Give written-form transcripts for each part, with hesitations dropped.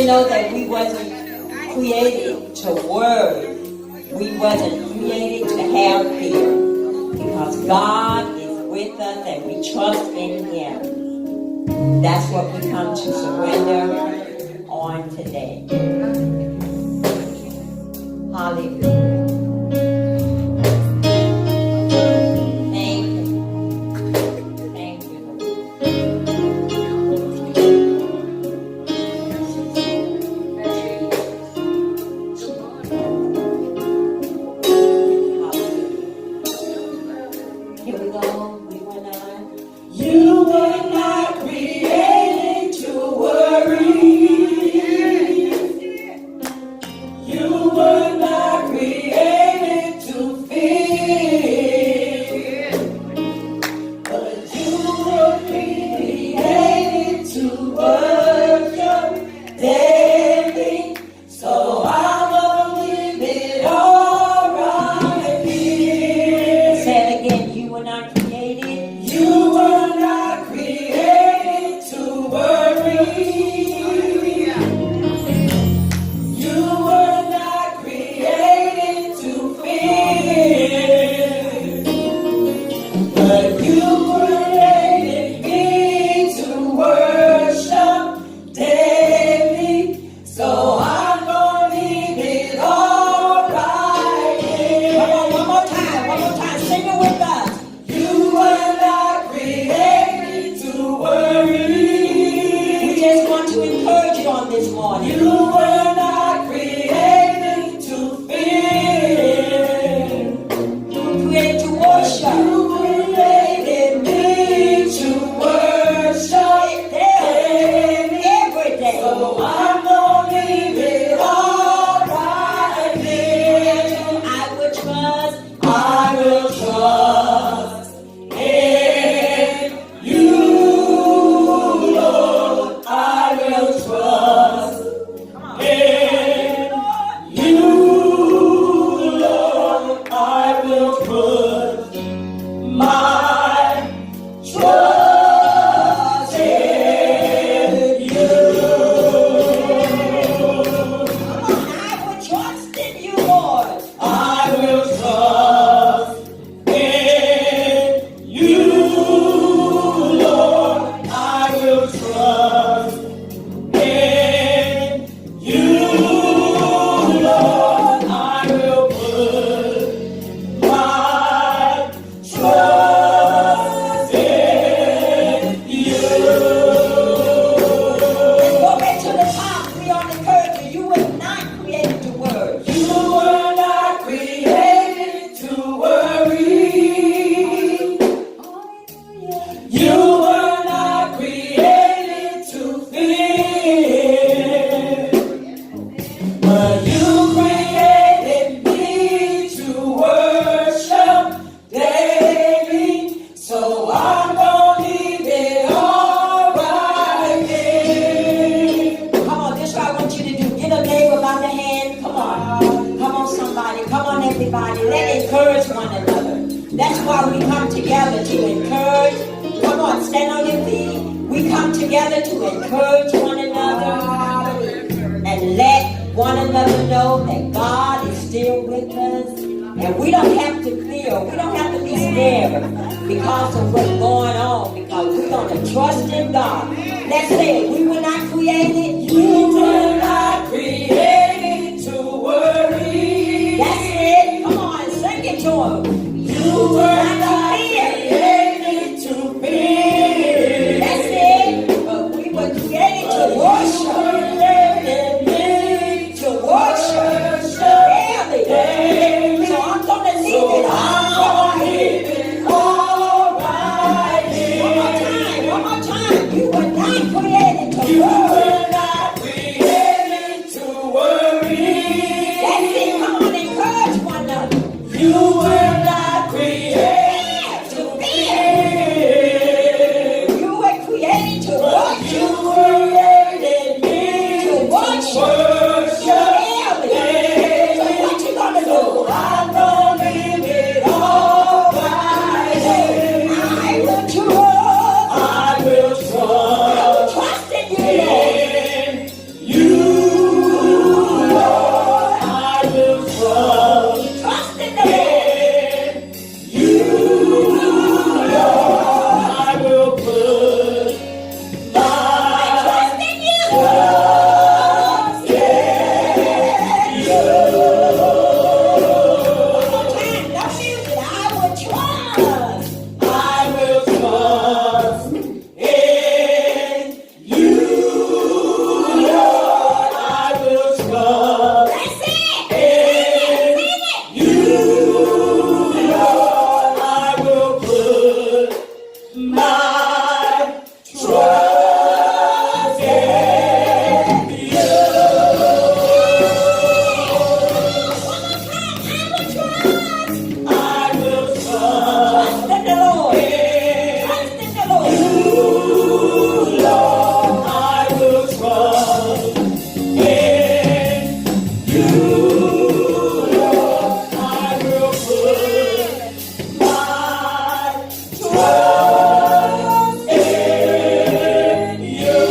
Know that we wasn't created to worry. We wasn't created to have fear. Because God is with us and we trust in Him. That's what we come to surrender on today. Hallelujah. You were not created. Come on. Come on, somebody. Come on, everybody. Let's encourage one another. That's why we come together to encourage. Come on, stand on your feet. We come together to encourage one another and let one another know that God is still with us. And we don't have to fear. We don't have to be scared because of what's going on. Because we're going to trust in God. Let's say it. We were not created. You were not created to worry. That's it. Come on, sing it to him. You were not created to fear. That's it. But we were created to worship. To worship. Every day. So I'm going to leave it all here. All right. One more time. You were not created to You worry. were not created to worry. That's it. Come on, encourage one another. You were not created to fear. You were created to worship. You created me To worship. worship. So what you gonna do? I'm gonna live it all right. I will trust. I will trust Trust in you, Lord. in you, Lord. I will trust Trust in the Lord. in you, Lord. I will put my Trust in you. trust in you. One more time. Don't use it. I will trust. I will trust in you, Lord. I will trust That's it. in Sing it. you, Lord. I will put my trust in you. I will trust Trust in the Lord. in Trust in the Lord. you, Lord. I will trust in you, Lord. I will put my trust in you.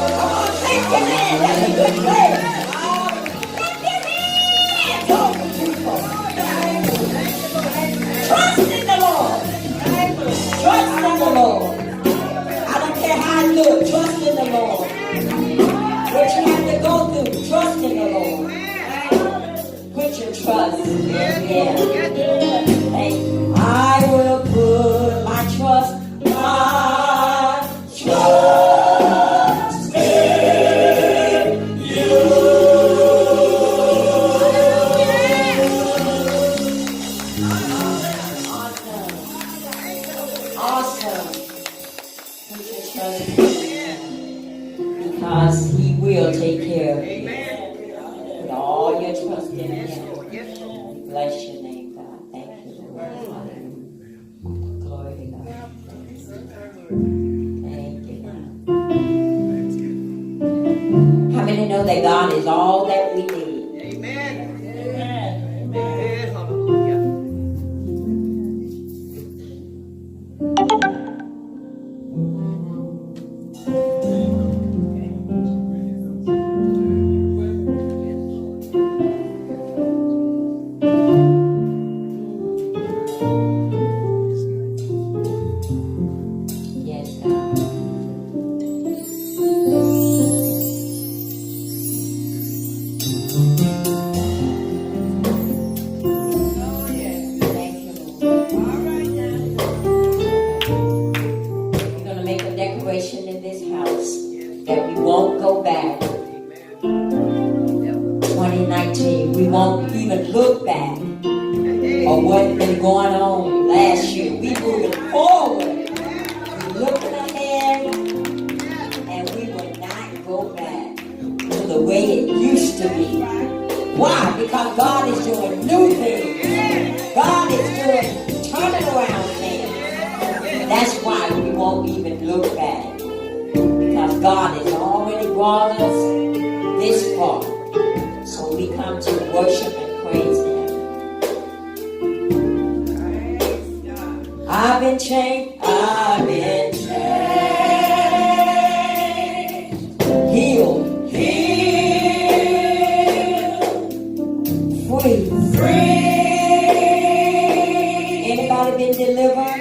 Come on, clap your hands. That's a good prayer. Clap your hands. Oh, people. Trust in the Lord. Trust in the Lord. I don't care how it looks. Trust in the Lord. What you have to go through, trust in the Lord. Put your trust in Him. Hey, I will put my trust in Awesome. Put your trust in Him. Because He will take care of you. Put all your trust in Him. Bless your name, God. Thank you, Lord. Hallelujah. Glory to God. Thank you, God. How many know that God is all that we need? Amen. Amen. Amen. Hallelujah. Yes, God. Thank you, Lord. We're going to make a declaration in this house that we won't go back. 2019, we won't even look back on what's been going on last year. We moving forward. We looking ahead, and we will not go back to the way it used to be. Why? Because God is doing new things. God is doing turning around things. That's why we won't even look back. Because God is already brought us this far. So we come to worship and praise Him. I've been changed. I've been changed. Healed. Free. Anybody been delivered?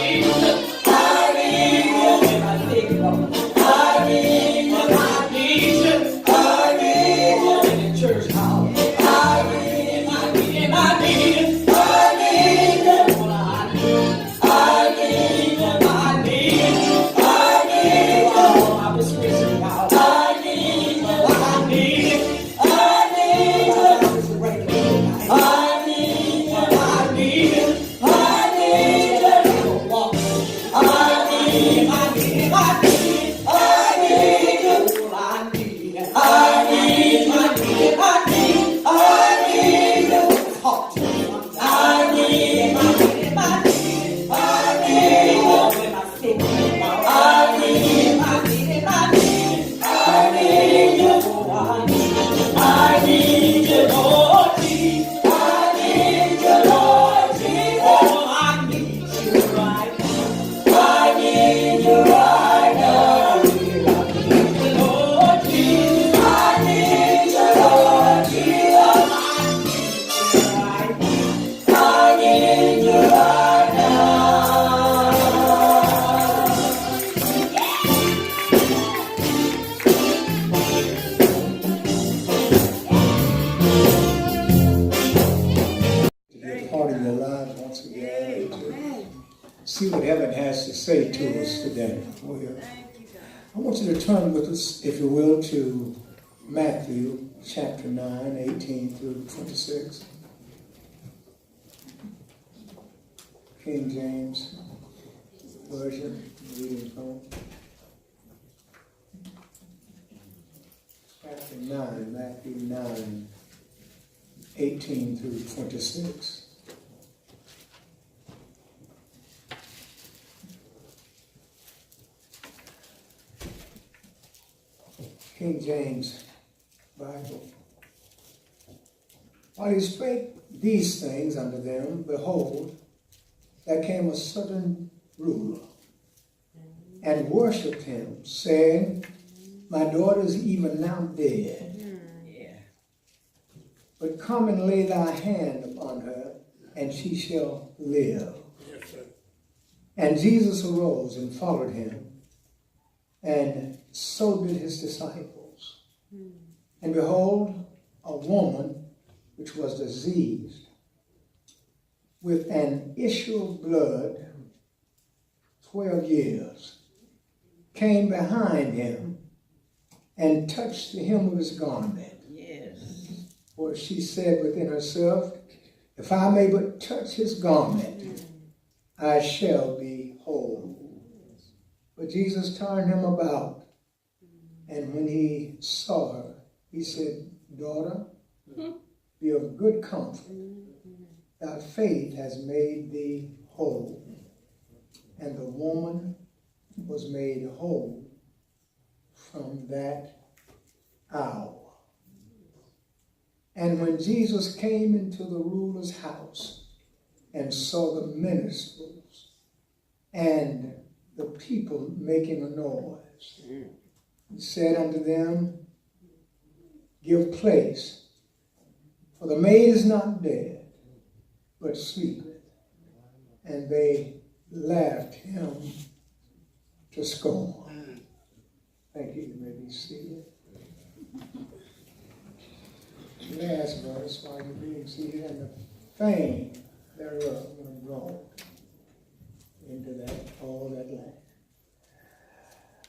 see what heaven has to say to us today. I want you to turn with us, if you will, to Matthew chapter 9, 18 through 26. King James Version, reading from chapter 9, Matthew 9, 18 through 26. King James Bible. While he spake these things unto them, behold, there came a certain ruler, and worshipped him, saying, My daughter is even now dead. But come and lay thy hand upon her, and she shall live. And Jesus arose and followed him, and so did his disciples. And behold, a woman which was diseased with an issue of blood 12 years came behind him and touched the hem of his garment. Yes. For she said within herself, If I may but touch his garment, I shall be whole. But Jesus turned him about, and when he saw her, he said, Daughter, be of good comfort. Thy faith has made thee whole. And the woman was made whole from that hour. And when Jesus came into the ruler's house and saw the minstrels and the people making a noise, he said unto them, Give place, for the maid is not dead, but sleepeth. And they laughed him to scorn. Thank you. You may be seated. Last verse, while you're being seated, and the fame thereof were brought into that, all that land.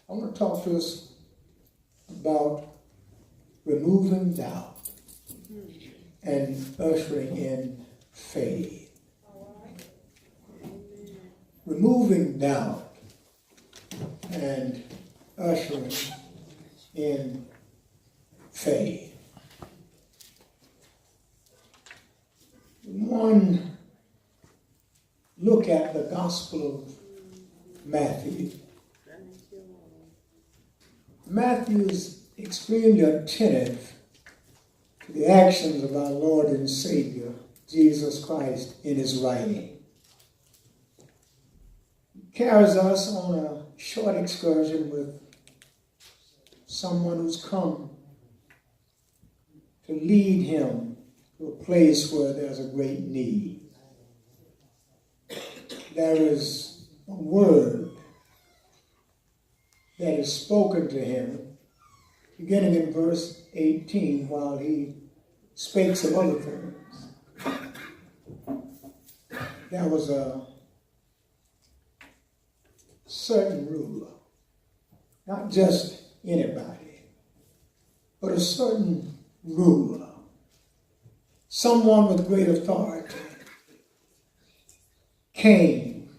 I want to talk to us about removing doubt and ushering in faith. Removing doubt and ushering in faith. One look at the Gospel of Matthew. Matthew is extremely attentive to the actions of our Lord and Savior, Jesus Christ, in his writing. He carries us on a short excursion with someone who's come to lead him to a place where there's a great need. There is a word that is spoken to him, beginning in verse 18, while he speaks of other things. There was a certain ruler, not just anybody, but a certain ruler, someone with great authority, came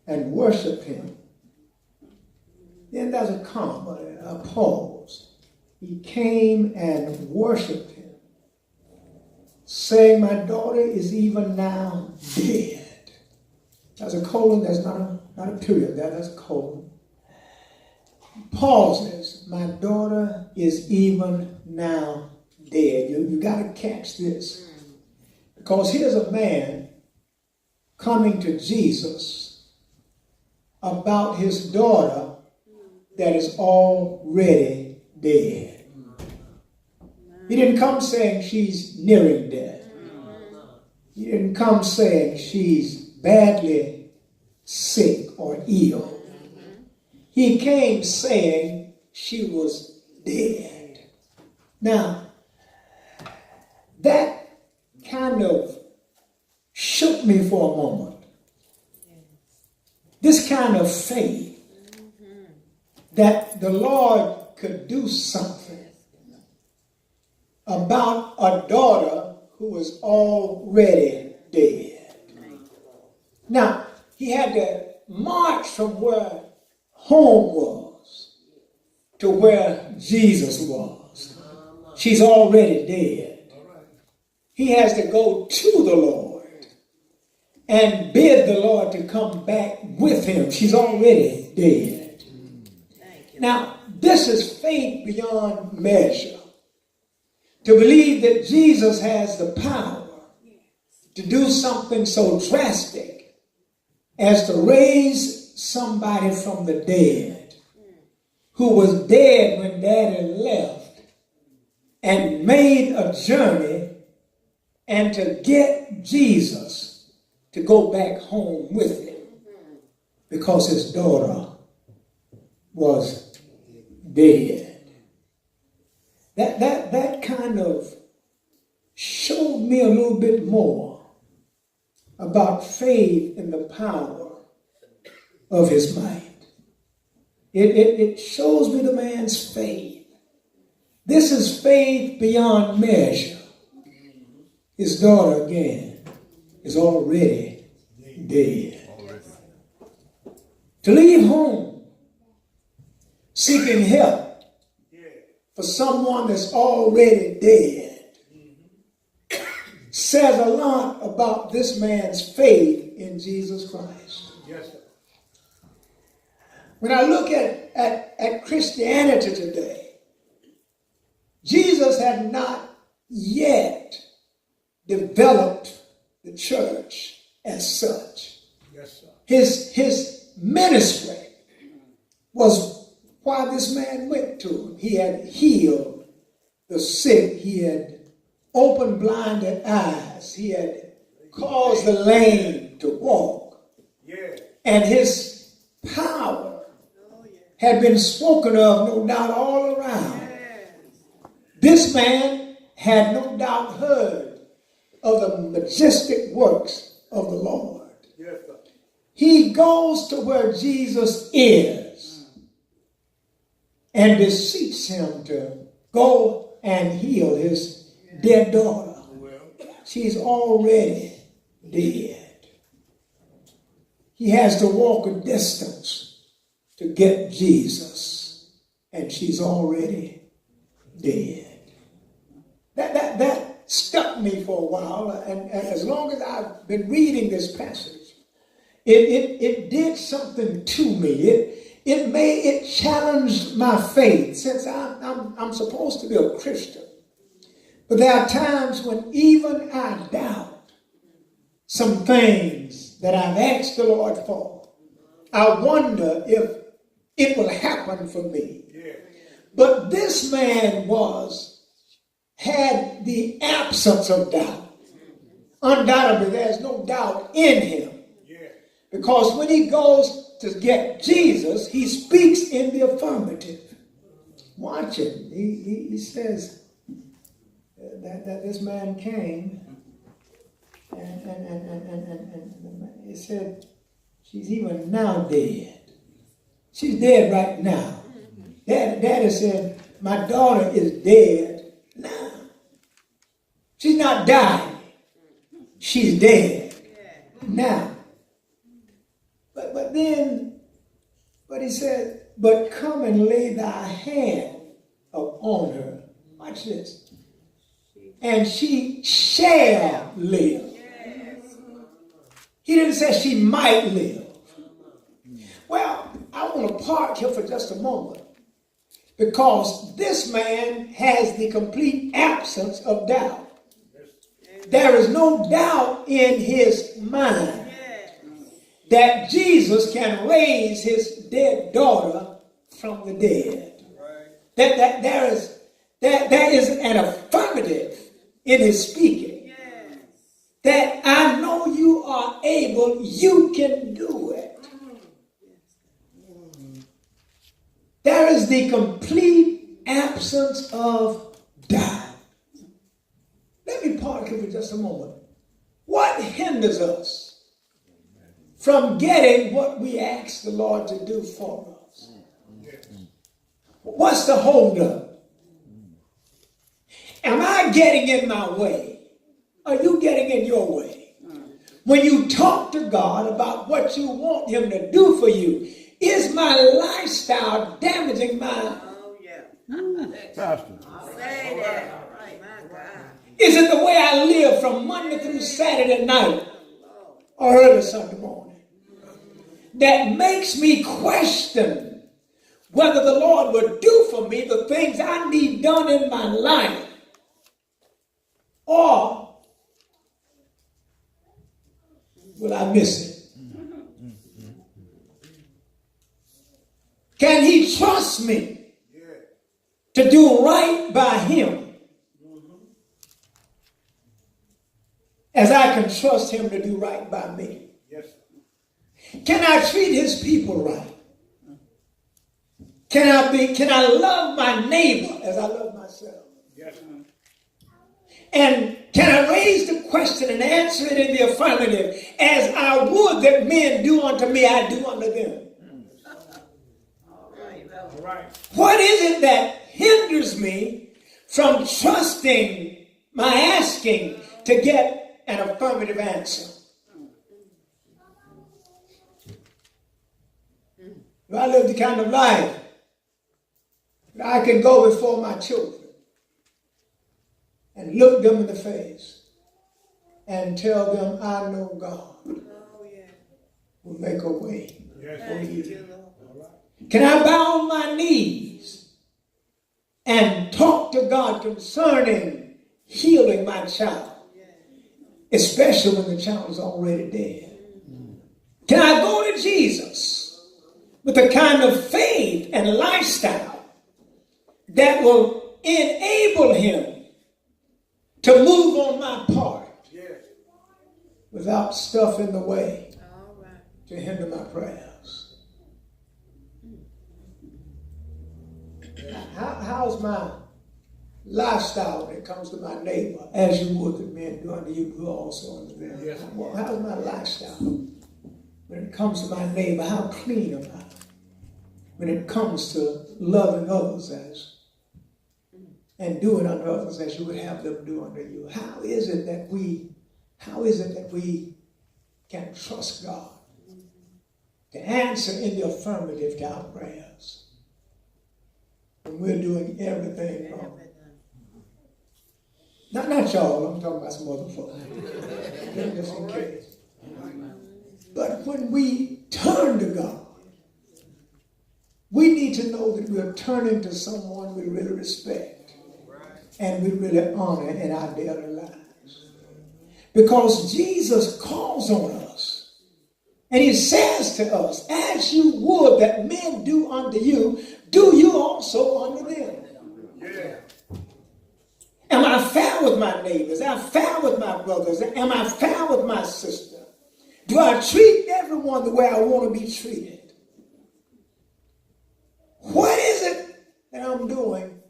and worshiped him. Then there's a comma, a pause. He came and worshiped him, saying, My daughter is even now dead. There's a colon, there's not a period there, there's a colon. Pauses, my daughter is even now dead. You got to catch this. Because here's a man coming to Jesus about his daughter that is already dead. He didn't come saying she's nearing death. He didn't come saying she's badly sick or ill. He came saying she was dead. Now, that kind of shook me for a moment. this kind of faith that the Lord could do something about a daughter who was already dead. Now, he had to march from where home was to where Jesus was. She's already dead. He has to go to the Lord and bid the Lord to come back with him. She's already dead. Now, this is faith beyond measure. To believe that Jesus has the power to do something so drastic as to raise somebody from the dead who was dead when Daddy left and made a journey and to get Jesus to go back home with him because his daughter was dead. That kind of showed me a little bit more about faith and the power of his might. It shows me the man's faith. This is faith beyond measure. His daughter, again, is already dead. To leave home seeking help for someone that's already dead says a lot about this man's faith in Jesus Christ. Yes, sir. When I look at Christianity today, Jesus had not yet developed the church as such. Yes, sir. His ministry was why this man went to him. He had healed the sick. He had opened blinded eyes. He had caused the lame to walk. Yeah. And his power had been spoken of, no doubt, all around. This man had no doubt heard of the majestic works of the Lord. Yes, sir. He goes to where Jesus is and beseeches him to go and heal his dead daughter. She's already dead. He has to walk a distance to get Jesus, and she's already dead. That stuck me for a while, and as long as I've been reading this passage, it did something to me. It challenged my faith, since I'm supposed to be a Christian. But there are times when even I doubt some things that I've asked the Lord for. I wonder if it will happen for me. Yeah. But this man had the absence of doubt. Undoubtedly, there's no doubt in him. Yeah. Because when he goes to get Jesus, he speaks in the affirmative. Watch it. He says that this man came and he said, she's even now dead. She's dead right now. Daddy said, my daughter is dead now. She's not dying. She's dead now. But he said, but come and lay thy hand upon her. Watch this. And she shall live. He didn't say she might live. Well, I want to park here for just a moment, because this man has the complete absence of doubt. There is no doubt in his mind that Jesus can raise his dead daughter from the dead. That there is an affirmative in his speaking. That I know you are able, you can do it. There is the complete absence of doubt. Let me park here for just a moment. What hinders us from getting what we ask the Lord to do for us? What's the holdup? Am I getting in my way? Are you getting in your way? When you talk to God about what you want him to do for you, is my lifestyle damaging my... Oh, yeah. Pastor. Say that. Right. My God. Is it the way I live from Monday through Saturday night or early Sunday morning that makes me question whether the Lord would do for me the things I need done in my life? Or will I miss it? Can he trust me to do right by him as I can trust him to do right by me? Yes. Can I treat his people right? Can I love my neighbor as I love myself? Yes. And can I raise the question and answer it in the affirmative, as I would that men do unto me, I do unto them? All right. What is it that hinders me from trusting my asking to get an affirmative answer? Do I live the kind of life that I can go before my children and look them in the face and tell them, I know God will make a way for you? Can I bow on my knees and talk to God concerning healing my child, especially when the child is already dead? Can I go to Jesus with the kind of faith and lifestyle that will enable him to move on my part without stuff in the way to hinder my prayers? How's my lifestyle when it comes to my neighbor, as you would that men do unto you, who also unto them? Yes. How's my lifestyle when it comes to my neighbor? How clean am I when it comes to loving others and doing unto others as you would have them do unto you? How is it that we can trust God to answer in the affirmative to our prayers when we're doing everything wrong? Not y'all, I'm talking about some other folks. Just in case. But when we turn to God, we need to know that we're turning to someone we really respect and we really honor in our daily lives. Because Jesus calls on us and he says to us, as you would that men do unto you, do you also unto them. Yeah. Am I fair with my neighbors? Am I fair with my brothers? Am I fair with my sister? Do I treat everyone the way I want to be treated? What is it that I'm doing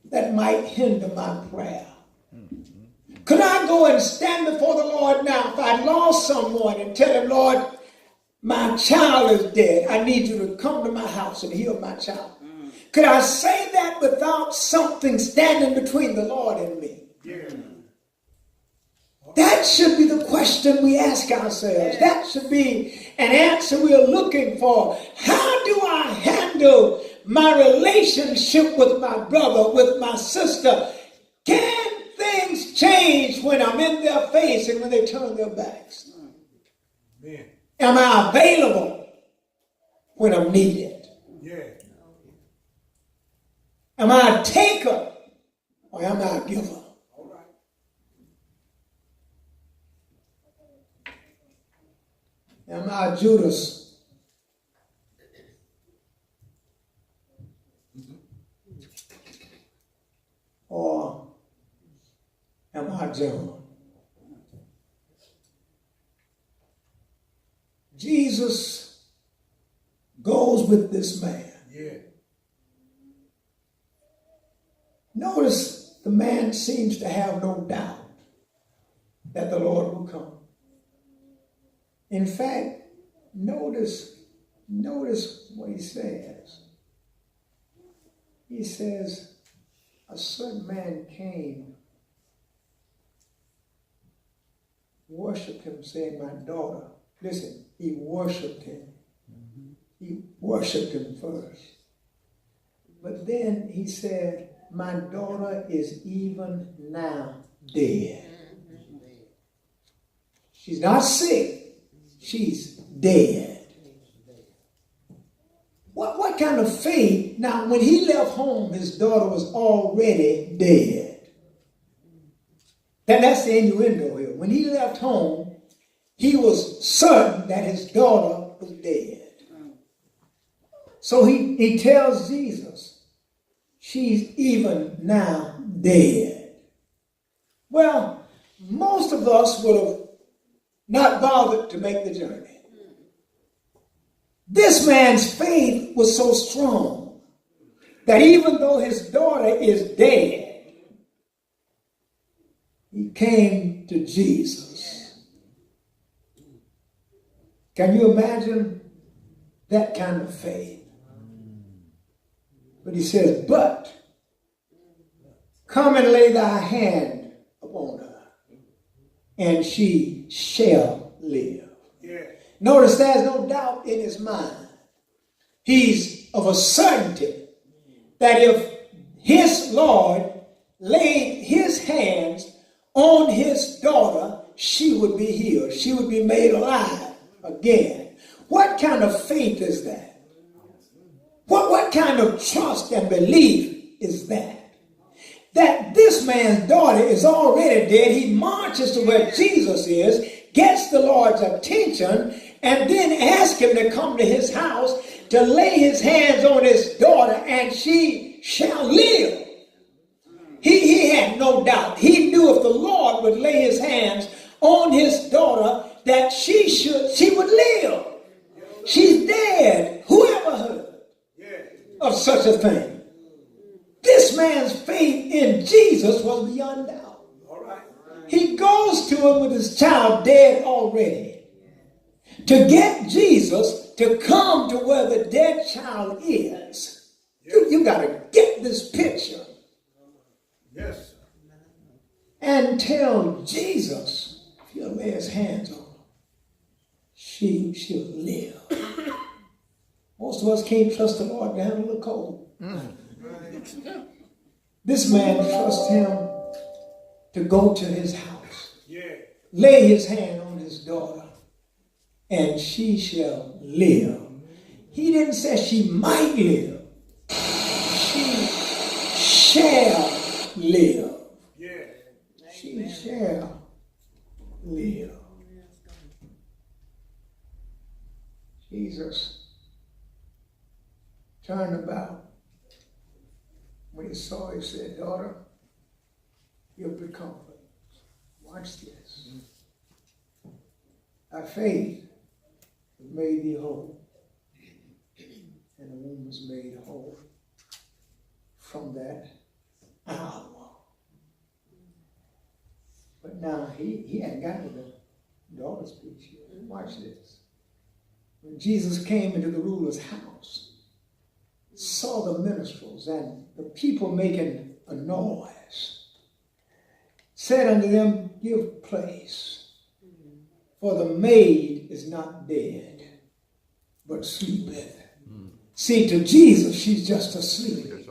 that might hinder my prayer? Could I go and stand before the Lord now if I lost someone and tell him, Lord, my child is dead. I need you to come to my house and heal my child. Could I say that without something standing between the Lord and me? Yeah. That should be the question we ask ourselves. That should be an answer we are looking for. How do I handle my relationship with my brother, with my sister? Can things change when I'm in their face and when they turn their backs? Man. Am I available when I'm needed? Yeah. Am I a taker or am I a giver? All right. Am I Judas? Or am I John? Jesus goes with this man. Yeah. Notice the man seems to have no doubt that the Lord will come. In fact, notice what he says. He says, a certain man came, worshiped him, saying, my daughter. Listen, he worshiped him. He worshiped him first. But then he said, my daughter is even now dead. She's not sick. She's dead. What kind of faith? Now, when he left home, his daughter was already dead. That's the innuendo here. When he left home, he was certain that his daughter was dead. So he tells Jesus, she's even now dead. Well, most of us would have not bothered to make the journey. This man's faith was so strong that even though his daughter is dead, he came to Jesus. Can you imagine that kind of faith? But he says, but come and lay thy hand upon her, and she shall live. Yeah. Notice there's no doubt in his mind. He's of a certainty that if his Lord laid his hands on his daughter, she would be healed. She would be made alive again. What kind of faith is that? What kind of trust and belief is that? That this man's daughter is already dead. He marches to where Jesus is, gets the Lord's attention, and then asks him to come to his house to lay his hands on his daughter, and she shall live. He had no doubt. He knew if the Lord would lay his hands on his daughter, that she would live. She's dead. Whoever heard of such a thing? This man's faith in Jesus was beyond doubt. All right. He goes to him with his child dead already to get Jesus to come to where the dead child is. You got to get this picture. Yes. And tell Jesus, if he'll lay his hands on her, she'll live. Most of us can't trust the Lord to handle the cold. This man trusts him to go to his house, lay his hand on his daughter, and she shall live. He didn't say she might live. She shall live. She shall live. Jesus turned about. When he saw her, he said, daughter, you'll be comforted. Watch this. Thy faith has made thee whole. And the woman was made whole from that hour. But now he hadn't gotten to the daughter's speech yet. Watch this. When Jesus came into the ruler's house, saw the minstrels and the people making a noise, said unto them, give place, for the maid is not dead, but sleepeth. See, to Jesus, she's just asleep.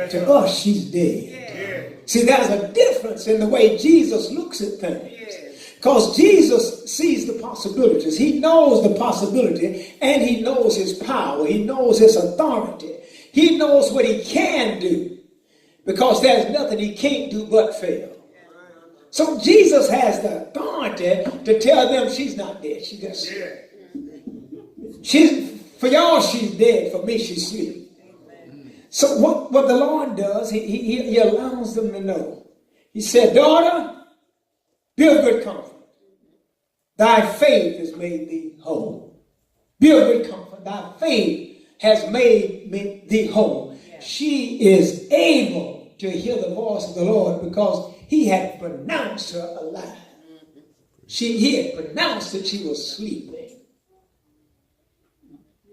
To us, she's dead. See, there's a difference in the way Jesus looks at things. Because Jesus sees the possibilities. He knows the possibility, and he knows his power. He knows his authority. He knows what he can do, because there's nothing he can't do but fail. So Jesus has the authority to tell them she's not dead. She just for y'all she's dead. For me she's asleep. So what the Lord does, he allows them to know. He said, daughter, be of good comfort. Thy faith has made thee whole. Be of good comfort. Thy faith has made thee whole. She is able to hear the voice of the Lord because he had pronounced her alive. He had pronounced that she was sleeping.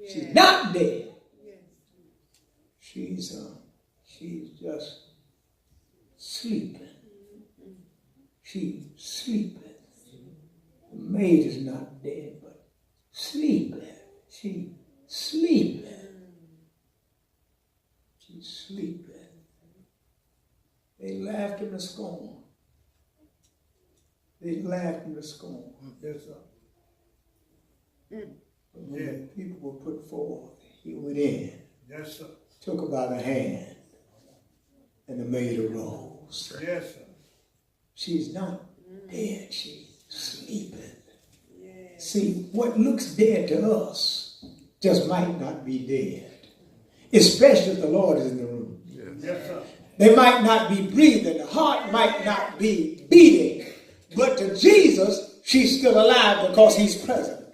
She's not dead. She's just sleeping. She's sleeping. The maid is not dead, but sleeping. She's sleeping. She's sleeping. They laughed him to scorn. They laughed him to scorn. Yes, sir. But when the people were put forth, he went in, Yes, sir. took her by the hand, and the maid arose. Yes, sir. She's not dead, she's sleeping. See, what looks dead to us just might not be dead, especially if the Lord is in the room. Yes, sir. They might not be breathing, the heart might not be beating, but to Jesus, she's still alive because he's present.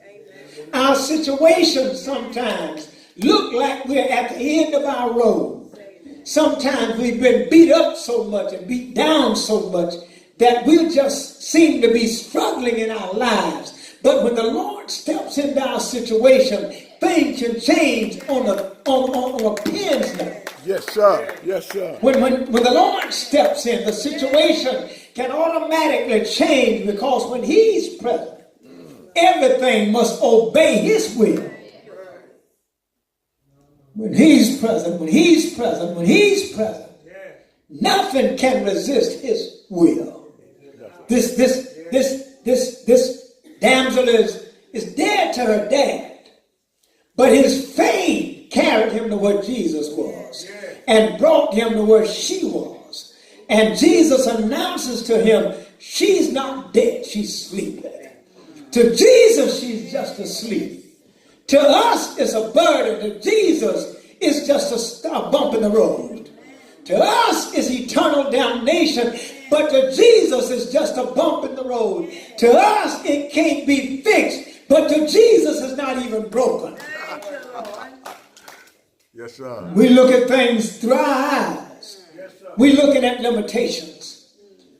Our situations sometimes look like we're at the end of our road. Sometimes we've been beat up so much and beat down so much that we just seem to be struggling in our lives. But when the Lord steps into our situation, things can change on a pin's nose. Yes, sir. Yes, sir. When the Lord steps in, the situation can automatically change because when he's present, everything must obey his will. When he's present, nothing can resist his will. This damsel is dead to her dad, but his faith carried him to where Jesus was and brought him to where she was. And Jesus announces to him, she's not dead, she's sleeping. To Jesus, she's just asleep. To us, it's a burden. To Jesus, it's just a bump in the road. To us, it's eternal damnation. But to Jesus, it's just a bump in the road. To us, it can't be fixed. But to Jesus, it's not even broken. Yes, sir. We look at things through our eyes. We're looking at limitations.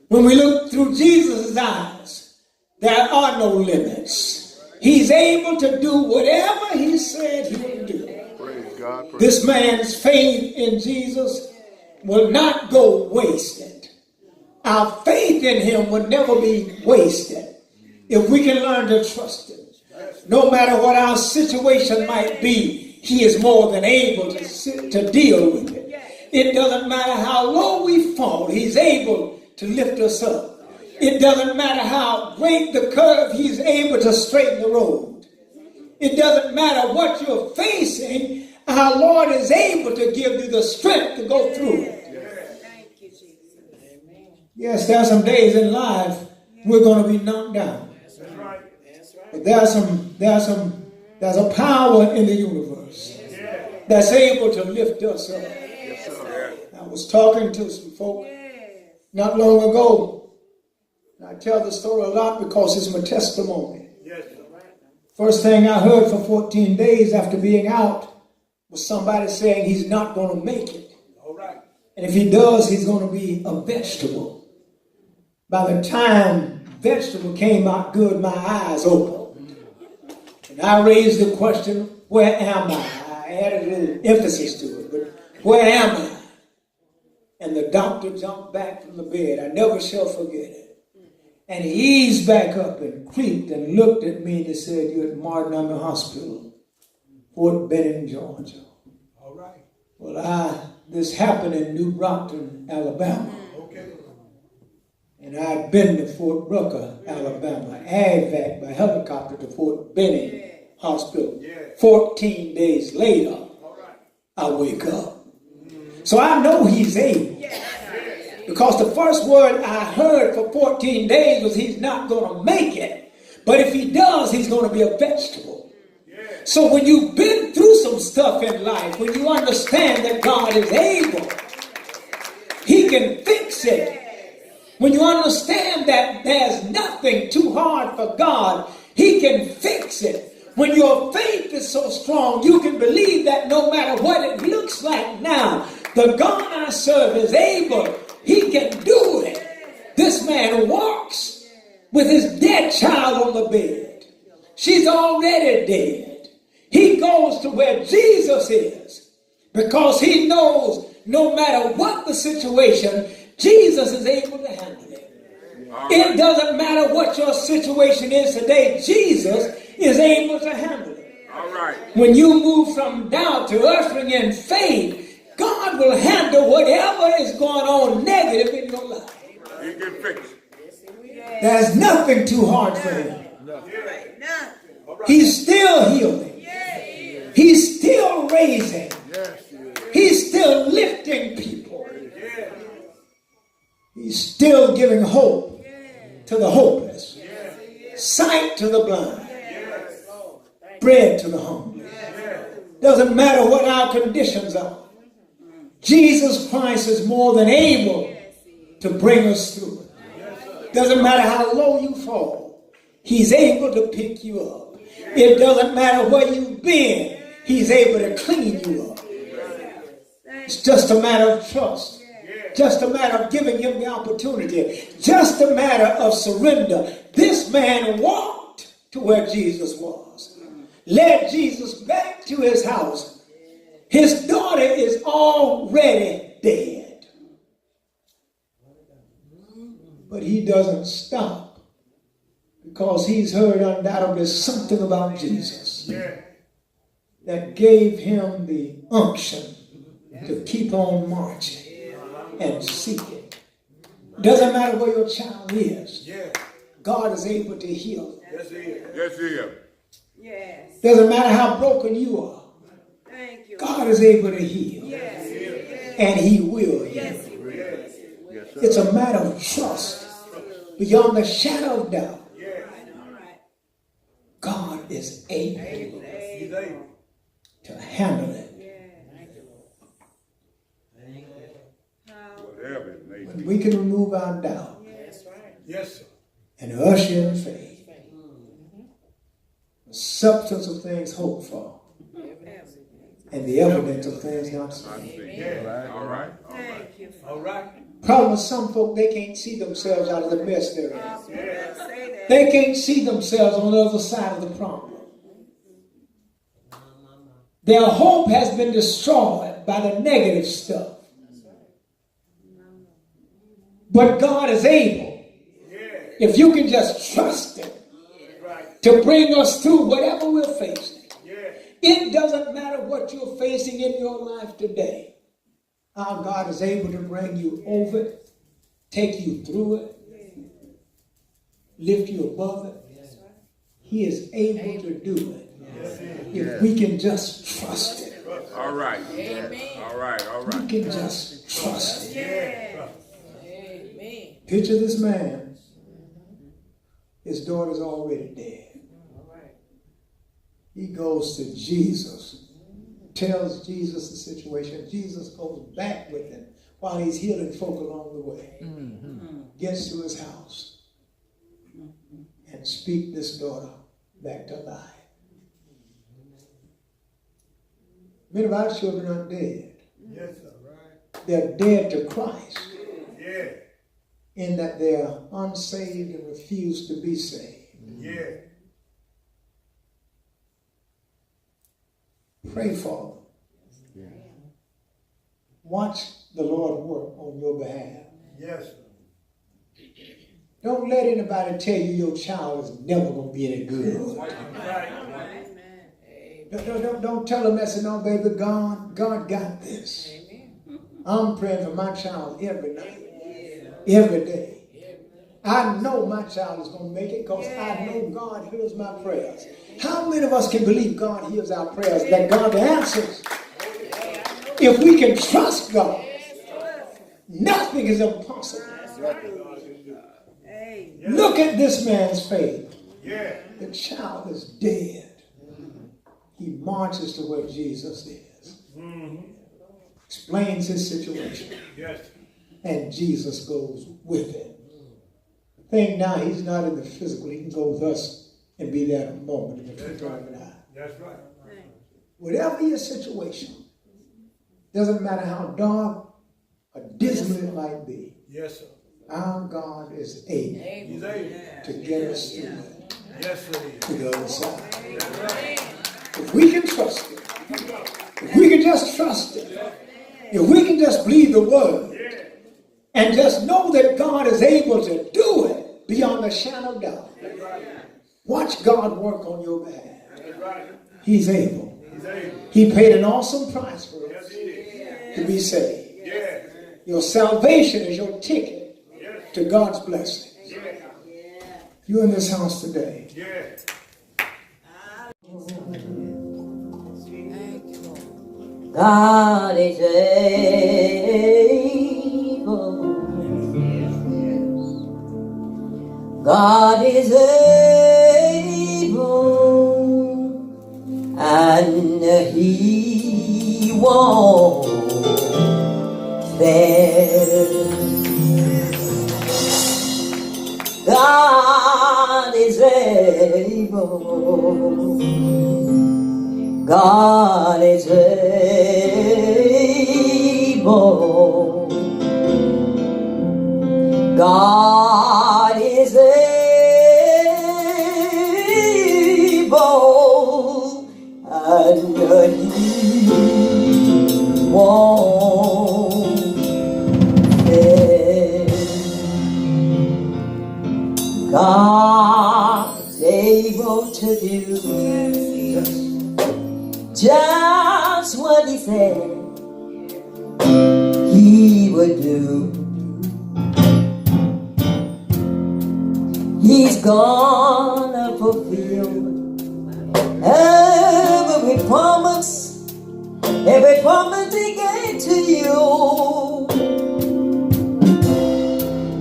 When we look through Jesus' eyes, there are no limits. He's able to do whatever he said he would do. Praise God. Praise This man's faith in Jesus will not go wasted. Our faith in him will never be wasted if we can learn to trust him. No matter what our situation might be, he is more than able to deal with it. It doesn't matter how low we fall, he's able to lift us up. It doesn't matter how great the curve, he's able to straighten the road. It doesn't matter what you're facing, our Lord is able to give you the strength to go through it. Thank you, Jesus. Yes, there are some days in life we're going to be knocked down. That's right. But there's a power in the universe that's able to lift us up. Yes, sir. I was talking to some folk not long ago. I tell the story a lot because it's my testimony. Yes, sir. First thing I heard for 14 days after being out was somebody saying he's not going to make it. All right. And if he does, he's going to be a vegetable. By the time vegetable came out good, my eyes opened. And I raised the question, where am I? I added a little emphasis to it, but where am I? And the doctor jumped back from the bed. I never shall forget it. And he eased back up and creeped and looked at me and he said, you're at Martin Army Hospital, Fort Benning, Georgia. All right. Well, this happened in New Brockton, Alabama. Okay. And I'd been to Fort Brooker, Alabama, ADVAC by helicopter to Fort Benning Hospital. 14 days later, I wake up. So I know he's able. Because the first word I heard for 14 days was he's not going to make it. But if he does, he's going to be a vegetable. So when you've been through some stuff in life, when you understand that God is able, he can fix it. When you understand that there's nothing too hard for God, he can fix it. When your faith is so strong, you can believe that no matter what it looks like now, the God I serve is able. He can do it. This man walks with his dead child on the bed. She's already dead. He goes to where Jesus is because he knows no matter what the situation, Jesus is able to handle it. It doesn't matter what your situation is today, Jesus is able to handle it. All right. When you move from doubt to ushering in faith, God will handle whatever is going on negative in your life. He can fix it. There's nothing too hard for him. Right. Nothing. He's still healing. He's still raising. Yes, he is. He's still lifting people. He's still giving hope to the hopeless, sight to the blind, bread to the hungry. Doesn't matter what our conditions are. Jesus Christ is more than able to bring us through it. Doesn't matter how low you fall, he's able to pick you up. It doesn't matter where you've been, he's able to clean you up. It's just a matter of trust. Just a matter of giving him the opportunity. Just a matter of surrender. This man walked to where Jesus was. Led Jesus back to his house. His daughter is already dead. But he doesn't stop because he's heard undoubtedly something about Jesus that gave him the unction to keep on marching and seek it. Doesn't matter where your child is. God is able to heal. Yes, he is. Yes, he is. Yes. Doesn't matter how broken you are. Thank you. God is able to heal. Yes. And he will heal. Yes, he will. Yes, sir. It's a matter of trust. Beyond the shadow of doubt. All right. God is able He's able. to handle it. Whatever it may be. When we can remove our doubt Yes, sir. and usher in faith, the substance of things hoped for, and the evidence of things not seen. Yeah. All right. Thank you. All right. Problem with some folk, they can't see themselves out of the mess they're in. Say that. They can't see themselves on the other side of the problem. Their hope has been destroyed by the negative stuff. But God is able, if you can just trust him, to bring us through whatever we're facing. It doesn't matter what you're facing in your life today. Our God is able to bring you over it, take you through it, lift you above it. He is able to do it if we can just trust it. All right. All right. All right. We can just trust it. Yes. Picture this man. His daughter's already dead. He goes to Jesus, tells Jesus the situation. Jesus goes back with him while he's healing folk along the way. Gets to his house and speaks this daughter back to life. Many of our children are dead. Yes, sir. Right. They're dead to Christ. Yeah. In that they're unsaved and refuse to be saved. Yeah. Pray for them. Watch the Lord work on your behalf. Yes, sir. Don't let anybody tell you your child is never going to be any good. Don't tell them that. Say, no, baby, God got this. I'm praying for my child every night. Every day. I know my child is going to make it because I know God hears my prayers. How many of us can believe God hears our prayers, that God answers? If we can trust God, nothing is impossible. Look at this man's faith. The child is dead. He marches to where Jesus is. Explains his situation. And Jesus goes with him. Thing now, he's not in the physical. He can go with us and be there in a moment in the drink of an eye. That's right. Whatever your situation, doesn't matter how dark or dismal it might be. Yes, sir. Our God is able He's able. to get us through it Yes, sir. to the other side. That's right. To If we can trust Him, if we can just trust Him, if we can just believe the word, and just know that God is able to do it beyond a shadow of doubt. Watch God work on your behalf. He's able. He paid an awesome price for us to be saved. Your salvation is your ticket to God's blessing. You're in this house today. God is able. God is able, and He won't fail. God is able. God is able. God is able, and He won't fail. God's able to do just what He said He would do. He's gonna fulfill every promise He gave to you.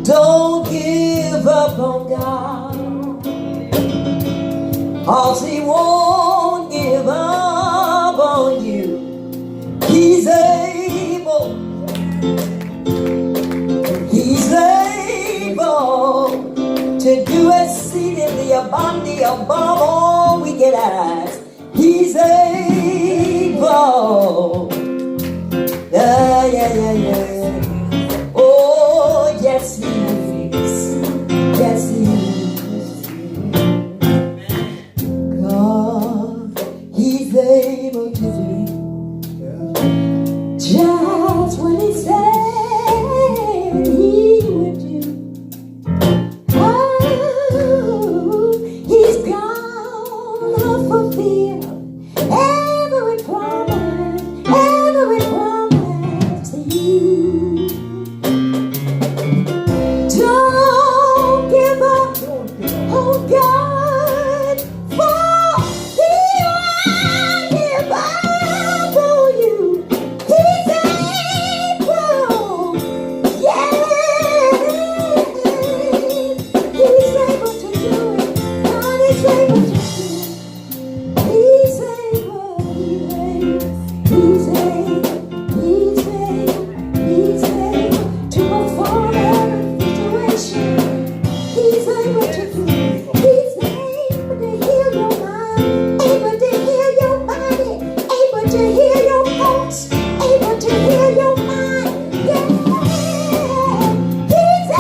Don't give up on God, 'cause He won't give up on you. He's able. He's able to do exceedingly abundantly above all we can ask. He's able. Yeah. Oh, yes, He is. Yes, He is. God, He's able to do just what He said He would do. He's gonna fulfill every promise to you. Don't give up on God, for He won't give up on you. He's able, yeah. He's able to do it. God is able to do it. He's able, He's able to perform every situation. He's able to do it. He's able to heal your mind, able to heal your body, able to heal your thoughts, able to heal your mind. Yeah, He's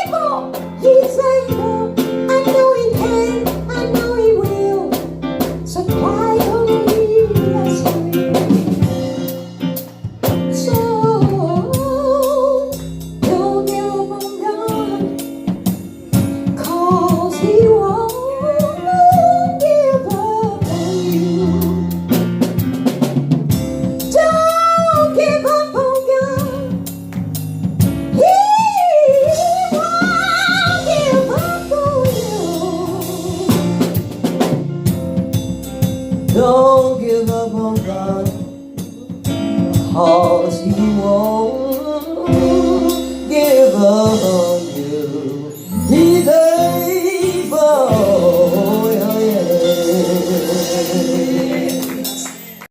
able. He's able. I know He can. I know He will supply your needs. Yes, He will. So don't give up on God, 'cause He won't give up on you. Don't give up on God. He won't give up on you. Don't give up on God, 'cause He won't